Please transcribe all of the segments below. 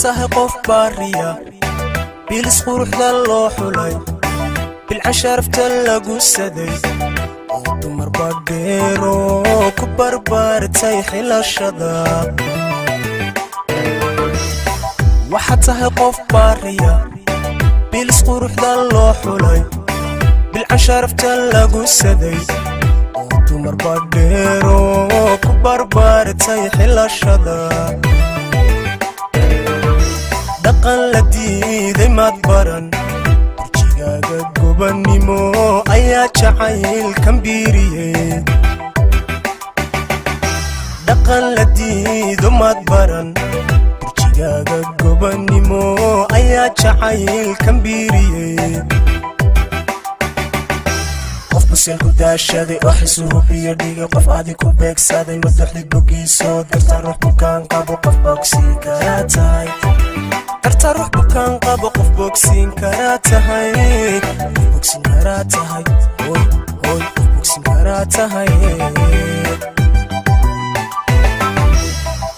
tahay qof baariya bilis quruxda loo xulay bilcasharafta lagu saday oo dumar badheero ku barbaartay xilashada waxa tahay qof baariya bilis quruxda loo xulay bilcasharafta lagu saday oo dumar badheero ku barbaartay xilashada dhaqan la diiday maad baran burjigaaga gobannimo ayaa jacayl kambiiriyey dhaqan la diido maad baran burjigaaga gobannimo ayaa jacayl kambiiriyey qof baseel ku daashaday oo xisuhu biyo dhigay qof adi ku beegsaday madaxdii bogiisoo darta ruux bukaan qabo qof bogsiin karaa tahay darta ruux bukaan qabo qof bogsiin karaa tahay bogsiin karaa tahay hoy hoy bogsiin karaa tahay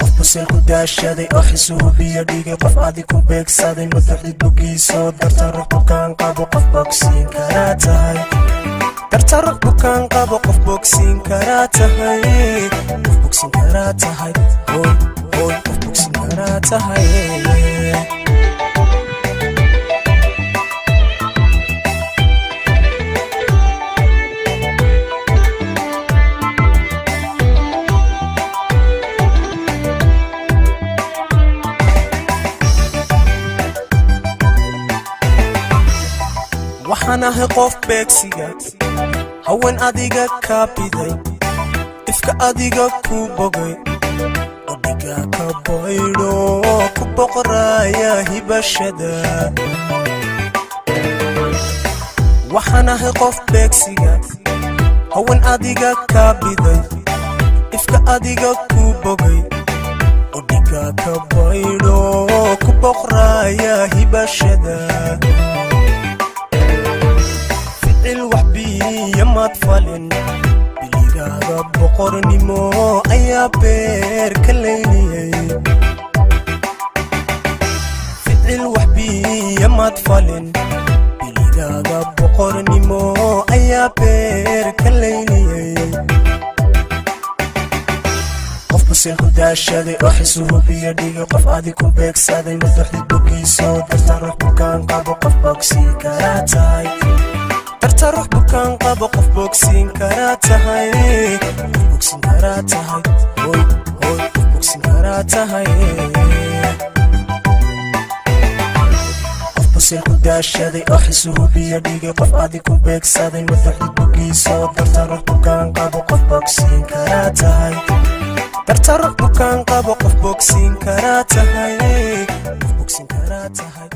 qof baseel ku daashaday oo xisuhu biyo dhigay qof adi ku beegsaday madaxdii bogiisoo darta ruux bukaan qabo qof bogsiin karaa tahay darta ruux bukaan qabo qof bogsiin karaa tahay qof bogsiin karaa tahay hoy hoy qof bogsiin karaa tahay waxaan ahay qof beegsiga haween adiga kaa biday ifka adiga ku bogay odhiga ka baydho ku boqoraya hibashada waxaan ahay qof beegsiga haween adiga kaa biday ifka adiga ku bogay odhiga ka baydho ku boqoraya hibashada maad falin biligaaga boqornimo ayaa beer ka leyniyey ficil waxbiya maad falin biligaaga boqornimo ayaa beer ka leyniyey qof baseel ku daashaday oo xisuhu biyo dhigay qof adi ku beegsaday madaxdii bogiisoo darta ruux bukaan qabo qof bogsiin karaa tahay darta ruux bukaan qabo qof bogsiin karaa tahay qof bogsiin karaa tahay hoy hoy qof bogsiin karaa tahay qof baseel ku daashaday oo xisuhu biyo dhigay qof adi ku beegsaday madaxdii bogiisoo darta ruux bukaan qabo qof bogsiin karaa tahay darta ruux bukaan qabo qof bogsiin karaa tahay qof bogsiin karaa tahay